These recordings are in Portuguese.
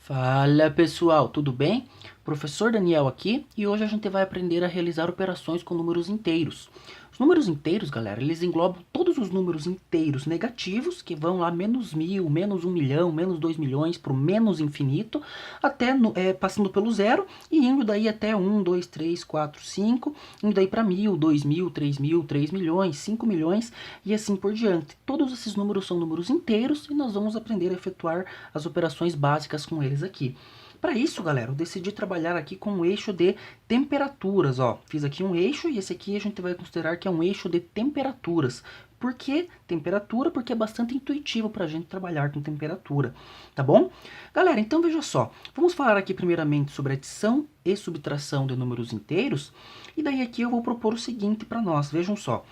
Fala pessoal, tudo bem? Professor Daniel aqui e hoje a gente vai aprender a realizar operações com números inteiros. Os números inteiros, galera, eles englobam todos os números inteiros negativos que vão lá menos 1000, menos 1 milhão, menos 2 milhões, para o menos infinito, até passando pelo zero e indo daí até 1, 2, 3, 4, 5, indo daí para 1000, 2000, 3000, 3 milhões, 5 milhões e assim por diante. Todos esses números são números inteiros e nós vamos aprender a efetuar as operações básicas com eles aqui. Para isso, galera, eu decidi trabalhar aqui com um eixo de temperaturas, ó. Fiz aqui um eixo e esse aqui a gente vai considerar que é um eixo de temperaturas. Por que temperatura? Porque é bastante intuitivo para a gente trabalhar com temperatura, tá bom? Galera, então veja só, vamos falar aqui primeiramente sobre adição e subtração de números inteiros, e daí aqui eu vou propor o seguinte para nós, vejam só,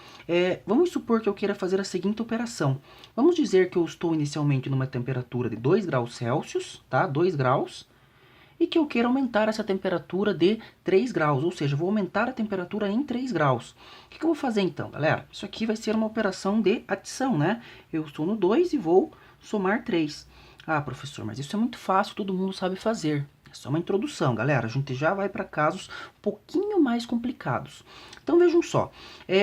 vamos supor que eu queira fazer a seguinte operação, vamos dizer que eu estou inicialmente numa temperatura de 2 graus Celsius, tá, 2 graus, e que eu quero aumentar essa temperatura de 3 graus, ou seja, vou aumentar a temperatura em 3 graus. O que eu vou fazer então, galera? Isso aqui vai ser uma operação de adição, né? Eu estou no 2 e vou somar 3. Ah, professor, mas isso é muito fácil, todo mundo sabe fazer. É só uma introdução, galera. A gente já vai para casos um pouquinho mais complicados. Então vejam só,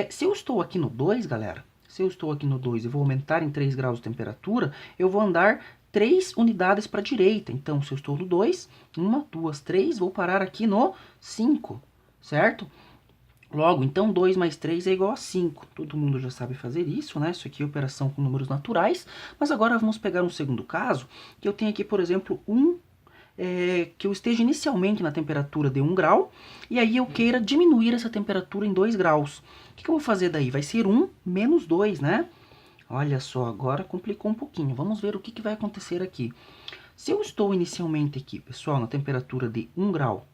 se eu estou aqui no 2, galera, se eu estou aqui no 2 e vou aumentar em 3 graus de temperatura, eu vou andar 3 unidades para a direita. Então, se eu estou no 2, 1, 2, 3, vou parar aqui no 5, certo? Logo, então 2 mais 3 é igual a 5. Todo mundo já sabe fazer isso, né? Isso aqui é operação com números naturais. Mas agora vamos pegar um segundo caso, que eu tenho aqui, por exemplo, que eu esteja inicialmente na temperatura de 1 grau, e aí eu queira diminuir essa temperatura em 2 graus. O que eu vou fazer daí? Vai ser 1 menos 2, né? Olha só, agora complicou um pouquinho. Vamos ver o que vai acontecer aqui. Se eu estou inicialmente aqui, pessoal, na temperatura de 1 grau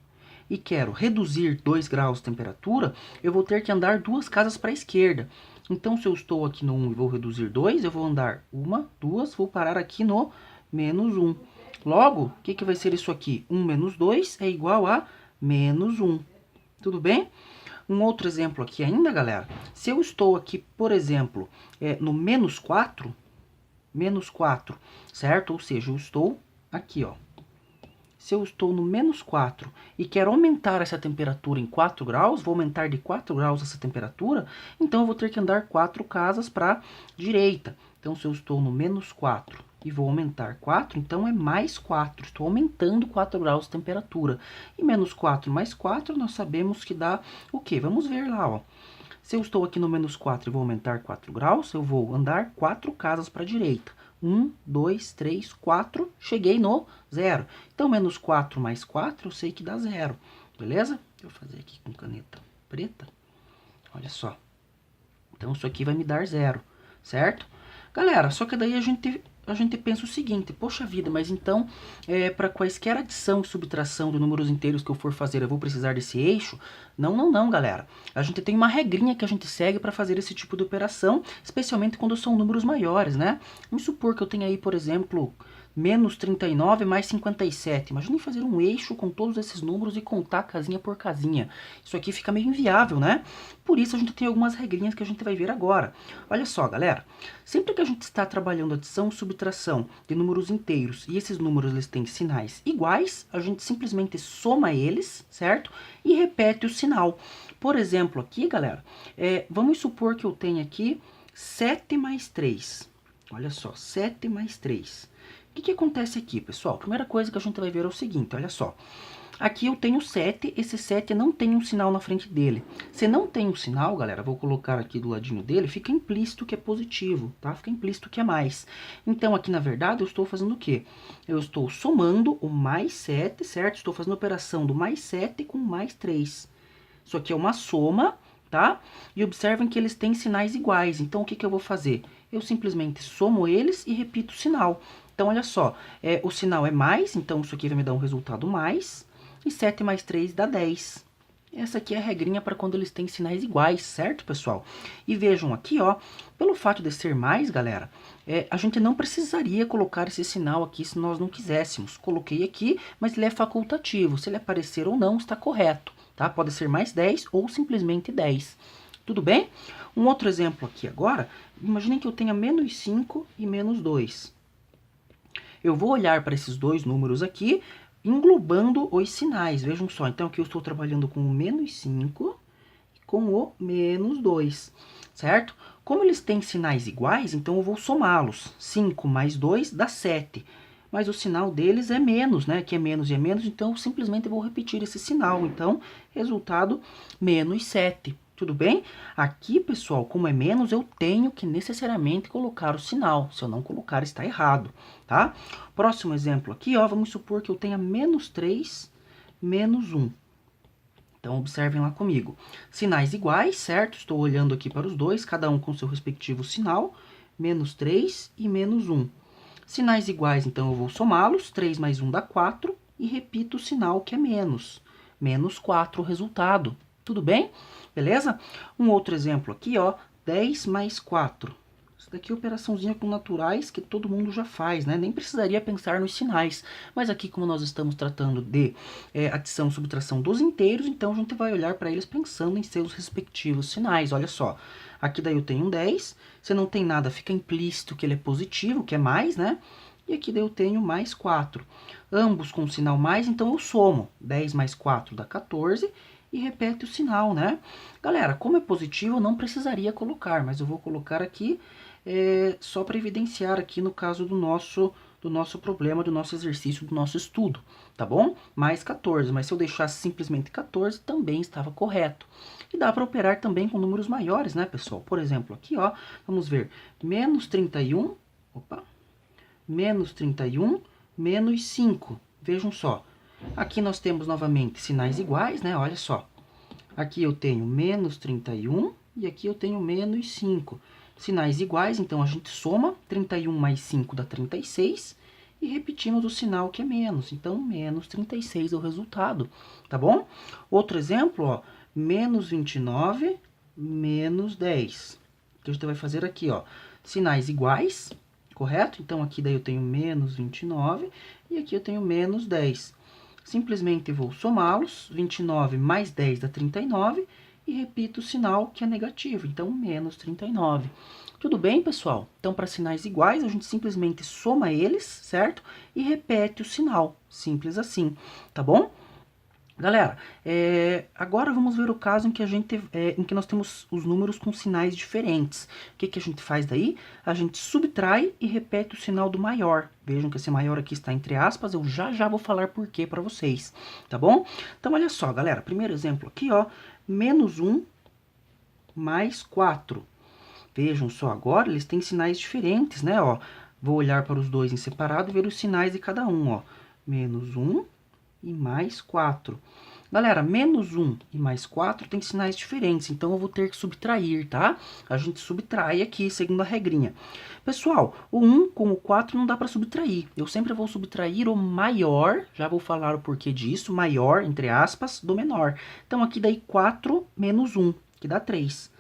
e quero reduzir 2 graus de temperatura, eu vou ter que andar 2 casas para a esquerda. Então, se eu estou aqui no 1 e vou reduzir 2, eu vou andar 1, 2, vou parar aqui no menos 1. Logo, o que vai ser isso aqui? 1 menos 2 é igual a menos 1. Tudo bem? Um outro exemplo aqui ainda, galera. Se eu estou aqui, por exemplo, no menos 4, certo? Ou seja, eu estou aqui, ó. Se eu estou no menos 4 e quero aumentar essa temperatura em 4 graus, vou aumentar de 4 graus essa temperatura, então eu vou ter que andar 4 casas para a direita. Então, se eu estou no menos 4 e vou aumentar 4, então é mais 4. Estou aumentando 4 graus de temperatura. E menos 4 mais 4, nós sabemos que dá o quê? Vamos ver lá, ó. Se eu estou aqui no menos 4 e vou aumentar 4 graus, eu vou andar 4 casas para a direita. 1, 2, 3, 4, cheguei no zero. Então, menos 4 mais 4, eu sei que dá zero. Beleza? Deixa eu fazer aqui com caneta preta. Olha só. Então, isso aqui vai me dar zero, certo? Galera, só que daí a gente pensa o seguinte, poxa vida, mas então, para quaisquer adição e subtração de números inteiros que eu for fazer, eu vou precisar desse eixo? Não, não, não, galera. A gente tem uma regrinha que a gente segue para fazer esse tipo de operação, especialmente quando são números maiores, né? Vamos supor que eu tenha aí, por exemplo, menos 39 mais 57. Imagine fazer um eixo com todos esses números e contar casinha por casinha. Isso aqui fica meio inviável, né? Por isso a gente tem algumas regrinhas que a gente vai ver agora. Olha só, galera. Sempre que a gente está trabalhando adição e subtração de números inteiros e esses números eles têm sinais iguais, a gente simplesmente soma eles, certo? E repete o sinal. Por exemplo, aqui, galera, vamos supor que eu tenha aqui 7 mais 3. Olha só, 7 mais 3. O que acontece aqui, pessoal? A primeira coisa que a gente vai ver é o seguinte, olha só. Aqui eu tenho 7, esse 7 não tem um sinal na frente dele. Se não tem um sinal, galera, vou colocar aqui do ladinho dele, fica implícito que é positivo, tá? Fica implícito que é mais. Então, aqui na verdade, eu estou fazendo o quê? Eu estou somando o mais 7, certo? Estou fazendo a operação do mais 7 com mais 3. Isso aqui é uma soma, tá? E observem que eles têm sinais iguais. Então, o que eu vou fazer? Eu simplesmente somo eles e repito o sinal. Então, olha só, o sinal é mais, então isso aqui vai me dar um resultado mais, e 7 mais 3 dá 10. Essa aqui é a regrinha para quando eles têm sinais iguais, certo, pessoal? E vejam aqui, ó, pelo fato de ser mais, galera, a gente não precisaria colocar esse sinal aqui se nós não quiséssemos. Coloquei aqui, mas ele é facultativo, se ele aparecer ou não, está correto, tá? Pode ser mais 10 ou simplesmente 10. Tudo bem? Um outro exemplo aqui agora, imaginem que eu tenha menos 5 e menos 2. Eu vou olhar para esses dois números aqui, englobando os sinais. Vejam só, então aqui eu estou trabalhando com o menos 5 e com o menos 2, certo? Como eles têm sinais iguais, então eu vou somá-los. 5 mais 2 dá 7. Mas o sinal deles é menos, né? Que é menos e é menos, então eu simplesmente vou repetir esse sinal. Então, resultado, menos 7. Tudo bem? Aqui, pessoal, como é menos, eu tenho que necessariamente colocar o sinal. Se eu não colocar, está errado, tá? Próximo exemplo aqui, ó, vamos supor que eu tenha menos 3, menos 1. Então, observem lá comigo. Sinais iguais, certo? Estou olhando aqui para os dois, cada um com seu respectivo sinal. Menos 3 e menos 1. Sinais iguais, então eu vou somá-los. 3 mais 1 dá 4. E repito o sinal que é menos. Menos 4 o resultado. Tudo bem? Beleza? Um outro exemplo aqui, ó. 10 mais 4. Isso daqui é operaçãozinha com naturais que todo mundo já faz, né? Nem precisaria pensar nos sinais. Mas aqui, como nós estamos tratando de adição e subtração dos inteiros, então a gente vai olhar para eles pensando em seus respectivos sinais. Olha só, aqui daí eu tenho um 10. Se não tem nada, fica implícito que ele é positivo, que é mais, né? E aqui daí eu tenho mais 4. Ambos com o sinal mais, então eu somo. 10 mais 4 dá 14. E repete o sinal, né? Galera, como é positivo, eu não precisaria colocar, mas eu vou colocar aqui só para evidenciar aqui no caso do nosso problema, do nosso exercício, do nosso estudo, tá bom? Mais 14, mas se eu deixasse simplesmente 14, também estava correto. E dá para operar também com números maiores, né, pessoal? Por exemplo, aqui, ó, vamos ver, menos 31, menos 31, menos 5. Vejam só, aqui nós temos novamente sinais iguais, né? Olha só, aqui eu tenho menos 31 e aqui eu tenho menos 5. Sinais iguais, então a gente soma, 31 mais 5 dá 36, e repetimos o sinal que é menos, então menos 36 é o resultado, tá bom? Outro exemplo, ó, menos 29, menos 10. O que a gente vai fazer aqui, ó, sinais iguais, correto? Então aqui daí eu tenho menos 29 e aqui eu tenho menos 10. Simplesmente vou somá-los, 29 mais 10 dá 39, e repito o sinal que é negativo, então menos 39. Tudo bem, pessoal? Então, para sinais iguais, a gente simplesmente soma eles, certo? E repete o sinal, simples assim, tá bom? Galera, agora vamos ver o caso em que em que nós temos os números com sinais diferentes. O que a gente faz daí? A gente subtrai e repete o sinal do maior. Vejam que esse maior aqui está entre aspas, eu já vou falar por quê para vocês, tá bom? Então, olha só, galera, primeiro exemplo aqui, ó, menos 1 mais 4. Vejam só, agora eles têm sinais diferentes, né, ó. Vou olhar para os dois em separado e ver os sinais de cada um, ó. Menos 1 e mais 4. Galera, menos 1 e mais 4 tem sinais diferentes, então eu vou ter que subtrair, tá? A gente subtrai aqui, segundo a regrinha. Pessoal, o 1 com o 4 não dá para subtrair. Eu sempre vou subtrair o maior, já vou falar o porquê disso, maior, entre aspas, do menor. Então, aqui daí 4 menos 1, que dá 3.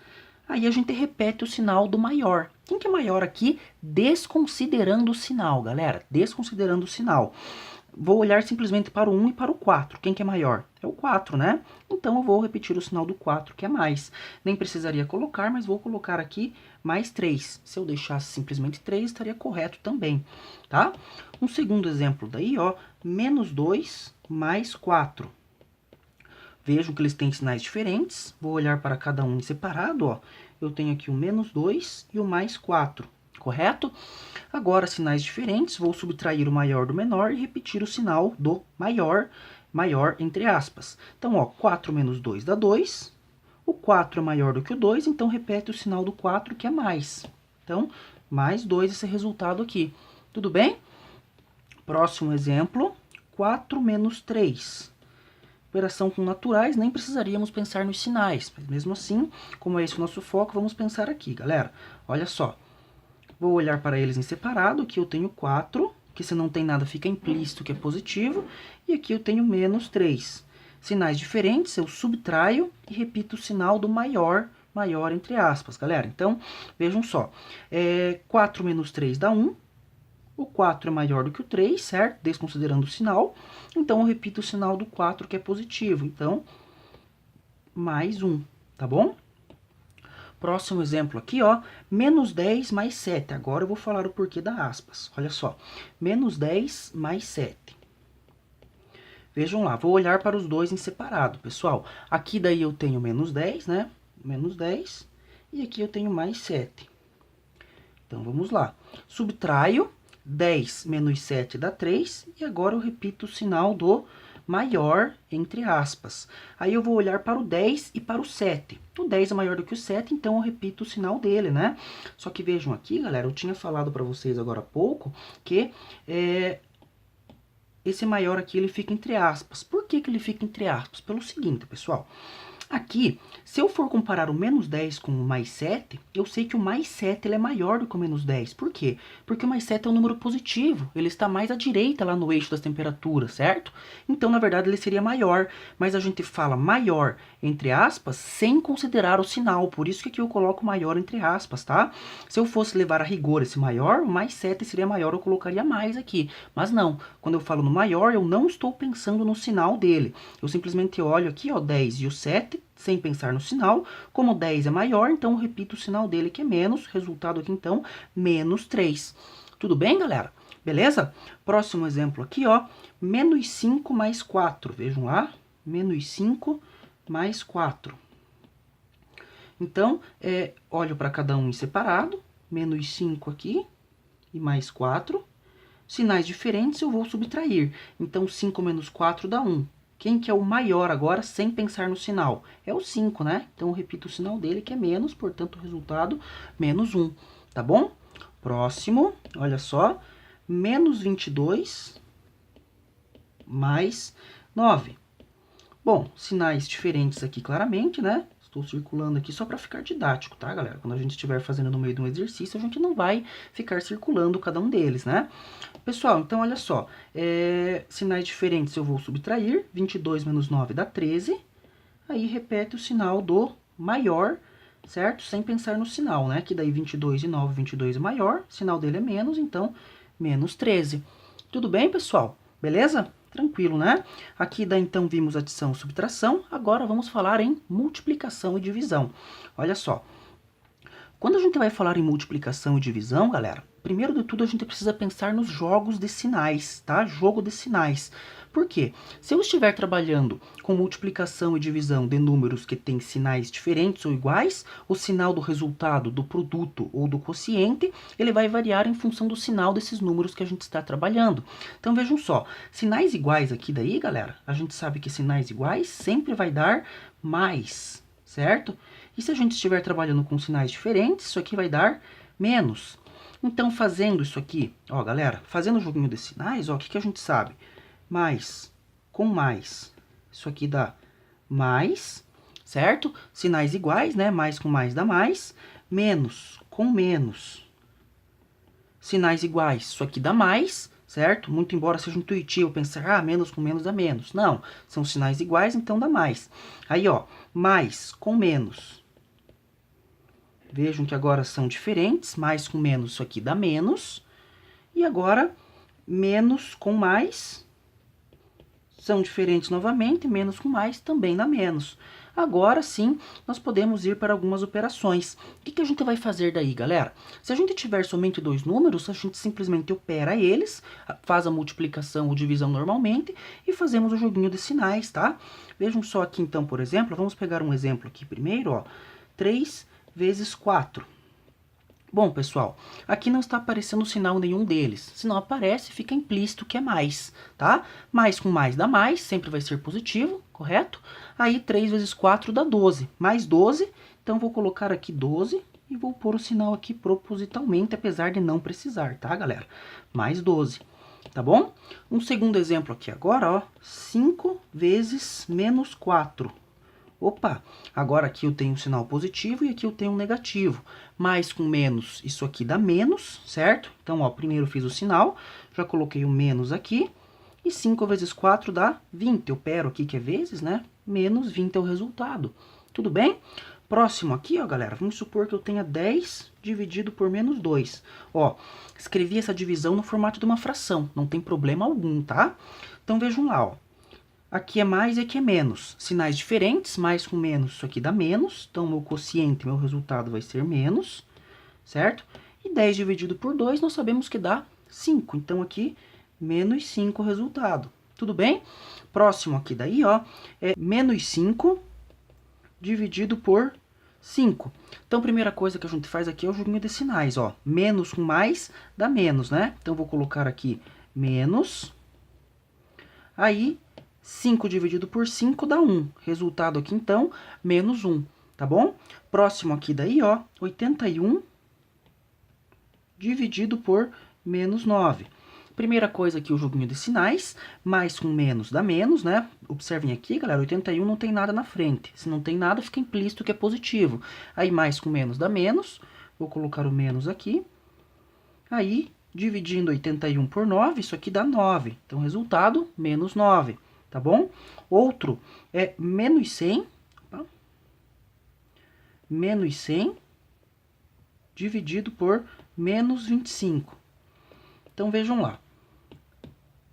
Aí a gente repete o sinal do maior. Quem que é maior aqui? Desconsiderando o sinal, galera. Desconsiderando o sinal. Vou olhar simplesmente para o 1 e para o 4. Quem que é maior? É o 4, né? Então, eu vou repetir o sinal do 4, que é mais. Nem precisaria colocar, mas vou colocar aqui mais 3. Se eu deixasse simplesmente 3, estaria correto também, tá? Um segundo exemplo daí, ó. Menos 2 mais 4. Vejam que eles têm sinais diferentes. Vou olhar para cada um em separado, ó. Eu tenho aqui o menos 2 e o mais 4, correto? Agora, sinais diferentes, vou subtrair o maior do menor e repetir o sinal do maior, maior entre aspas. Então, ó, 4 menos 2 dá 2. O 4 é maior do que o 2, então repete o sinal do 4, que é mais. Então, mais 2 esse resultado aqui. Tudo bem? Próximo exemplo, 4 menos 3. Operação com naturais, nem precisaríamos pensar nos sinais. Mas mesmo assim, como é esse o nosso foco, vamos pensar aqui, galera. Olha só. Vou olhar para eles em separado. Aqui eu tenho 4, que se não tem nada fica implícito que é positivo. E aqui eu tenho menos 3. Sinais diferentes, eu subtraio e repito o sinal do maior, maior entre aspas, galera. Então, vejam só. 4 menos 3 dá 1. O 4 é maior do que o 3, certo? Desconsiderando o sinal. Então, eu repito o sinal do 4, que é positivo. Então, mais 1, tá bom? Próximo exemplo aqui, ó, menos 10 mais 7. Agora eu vou falar o porquê da aspas. Olha só, menos 10 mais 7. Vejam lá, vou olhar para os dois em separado, pessoal. Aqui daí eu tenho menos 10, né? Menos 10. E aqui eu tenho mais 7. Então, vamos lá. Subtraio, 10 menos 7 dá 3. E agora eu repito o sinal do maior, entre aspas. Aí eu vou olhar para o 10 e para o 7. O 10 é maior do que o 7, então eu repito o sinal dele, né? Só que vejam aqui, galera, eu tinha falado para vocês agora há pouco que esse maior aqui, ele fica entre aspas. Por que que ele fica entre aspas? Pelo seguinte, pessoal. Aqui, se eu for comparar o menos 10 com o mais 7, eu sei que o mais 7 ele é maior do que o menos 10. Por quê? Porque o mais 7 é um número positivo, ele está mais à direita lá no eixo das temperaturas, certo? Então, na verdade, ele seria maior, mas a gente fala maior, entre aspas, sem considerar o sinal, por isso que aqui eu coloco maior entre aspas, tá? Se eu fosse levar a rigor esse maior, o mais 7 seria maior, eu colocaria mais aqui. Mas não, quando eu falo no maior, eu não estou pensando no sinal dele. Eu simplesmente olho aqui, ó, 10 e o 7, sem pensar no sinal. Como 10 é maior, então eu repito o sinal dele, que é menos. Resultado aqui, então, menos 3. Tudo bem, galera? Beleza? Próximo exemplo aqui, ó. Menos 5 mais 4. Vejam lá. Menos 5 mais 4. Então, olho para cada um em separado. Menos 5 aqui e mais 4. Sinais diferentes eu vou subtrair. Então, 5 menos 4 dá 1. Quem que é o maior agora, sem pensar no sinal? É o 5, né? Então, eu repito o sinal dele, que é menos, portanto, o resultado, menos 1. Tá bom? Próximo, olha só. Menos 22 mais 9. Bom, sinais diferentes aqui claramente, né? Estou circulando aqui só para ficar didático, tá, galera? Quando a gente estiver fazendo no meio de um exercício, a gente não vai ficar circulando cada um deles, né? Pessoal, então olha só, sinais diferentes eu vou subtrair, 22 menos 9 dá 13, aí repete o sinal do maior, certo? Sem pensar no sinal, né? Que daí 22 e 9, 22 é maior, o sinal dele é menos, então menos 13. Tudo bem, pessoal? Beleza? Tranquilo, né? Aqui daí então vimos adição e subtração, agora vamos falar em multiplicação e divisão. Olha só, quando a gente vai falar em multiplicação e divisão, galera, primeiro de tudo a gente precisa pensar nos jogos de sinais, tá? Jogo de sinais. Por quê? Se eu estiver trabalhando com multiplicação e divisão de números que têm sinais diferentes ou iguais, o sinal do resultado, do produto ou do quociente, ele vai variar em função do sinal desses números que a gente está trabalhando. Então vejam só, sinais iguais aqui daí, galera, a gente sabe que sinais iguais sempre vai dar mais, certo? E se a gente estiver trabalhando com sinais diferentes, isso aqui vai dar menos. Então, fazendo isso aqui, ó, galera, fazendo o joguinho de sinais, ó, o que que a gente sabe? Mais com mais, isso aqui dá mais, certo? Sinais iguais, né? Mais com mais dá mais. Menos com menos, sinais iguais, isso aqui dá mais, certo? Muito embora seja intuitivo pensar, ah, menos com menos dá menos. Não, são sinais iguais, então dá mais. Aí, ó, mais com menos. Vejam que agora são diferentes, mais com menos, isso aqui dá menos. E agora, menos com mais, são diferentes novamente, menos com mais também dá menos. Agora sim, nós podemos ir para algumas operações. O que que a gente vai fazer daí, galera? Se a gente tiver somente dois números, a gente simplesmente opera eles, faz a multiplicação ou divisão normalmente e fazemos o joguinho de sinais, tá? Vejam só aqui então, por exemplo, vamos pegar um exemplo aqui primeiro, ó. 3 vezes 4. Bom, pessoal, aqui não está aparecendo sinal nenhum deles. Se não aparece, fica implícito que é mais, tá? Mais com mais dá mais, sempre vai ser positivo, correto? Aí 3 vezes 4 dá 12. Mais 12, então vou colocar aqui 12 e vou pôr o sinal aqui propositalmente, apesar de não precisar, tá, galera? Mais 12, tá bom? Um segundo exemplo aqui agora, ó. 5 vezes menos 4. Opa, agora aqui eu tenho um sinal positivo e aqui eu tenho um negativo. Mais com menos, isso aqui dá menos, certo? Então, ó, primeiro fiz o sinal, já coloquei o menos aqui. E 5 vezes 4 dá 20. Eu opero aqui que é vezes, né? Menos 20 é o resultado. Tudo bem? Próximo aqui, ó, galera, vamos supor que eu tenha 10 dividido por menos 2. Ó, escrevi essa divisão no formato de uma fração, não tem problema algum, tá? Então, vejam lá, ó. aqui é mais e aqui é menos. Sinais diferentes, mais com menos, isso aqui dá menos. Então, meu quociente, meu resultado vai ser menos, certo? E 10 dividido por 2, nós sabemos que dá 5. Então, aqui, menos 5 o resultado. Tudo bem? Próximo aqui daí, ó, é menos 5 dividido por 5. Então, a primeira coisa que a gente faz aqui é o joguinho de sinais, ó. Menos com mais dá menos, né? Então, vou colocar aqui menos. Aí, 5 dividido por 5 dá 1. Resultado aqui, então, menos 1, tá bom? Próximo aqui daí, ó, 81 dividido por menos 9. Primeira coisa aqui, o joguinho de sinais, mais com menos dá menos, né? Observem aqui, galera, 81 não tem nada na frente. Se não tem nada, fica implícito que é positivo. Aí, mais com menos dá menos. Vou colocar o menos aqui. Aí, dividindo 81 por 9, isso aqui dá 9. Então, resultado, menos 9, tá bom? Outro é menos 100. Opa, menos 100 dividido por menos 25. Então, vejam lá.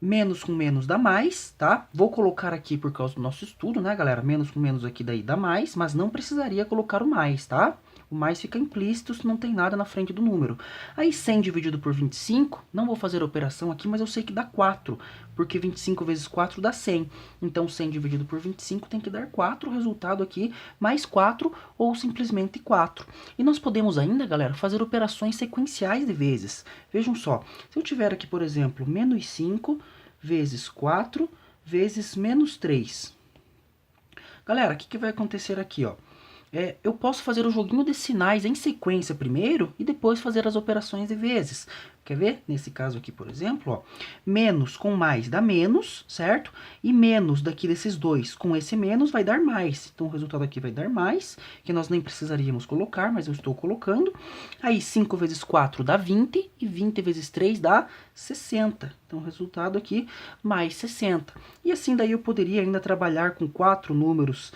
Menos com menos dá mais, tá? Vou colocar aqui por causa do nosso estudo, né, galera? Menos com menos aqui daí dá mais, mas não precisaria colocar o mais, tá? O mais fica implícito se não tem nada na frente do número. Aí 100 dividido por 25, não vou fazer a operação aqui, mas eu sei que dá 4, porque 25 vezes 4 dá 100. Então 100 dividido por 25 tem que dar 4, o resultado aqui mais 4 ou simplesmente 4. E nós podemos ainda, galera, fazer operações sequenciais de vezes. Vejam só, se eu tiver aqui, por exemplo, menos 5 vezes 4 vezes menos 3. Galera, o que vai acontecer aqui, ó? Eu posso fazer o joguinho de sinais em sequência primeiro e depois fazer as operações de vezes. Quer ver? Nesse caso aqui, por exemplo, ó, menos com mais dá menos, certo? E menos daqui desses dois com esse menos vai dar mais. Então, o resultado aqui vai dar mais, que nós nem precisaríamos colocar, mas eu estou colocando. Aí, 5 vezes 4 dá 20, e 20 vezes 3 dá 60. Então, o resultado aqui, mais 60. E assim, daí eu poderia ainda trabalhar com 4 números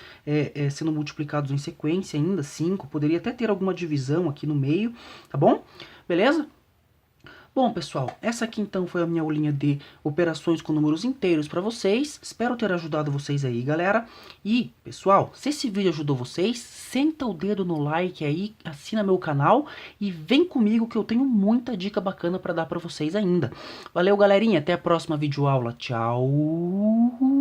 sendo multiplicados em sequência, ainda 5. Poderia até ter alguma divisão aqui no meio, tá bom? Beleza? Bom, pessoal, essa aqui então foi a minha aulinha de operações com números inteiros para vocês. Espero ter ajudado vocês aí, galera. E, pessoal, se esse vídeo ajudou vocês, senta o dedo no like aí, assina meu canal e vem comigo que eu tenho muita dica bacana para dar para vocês ainda. Valeu, galerinha, até a próxima videoaula. Tchau!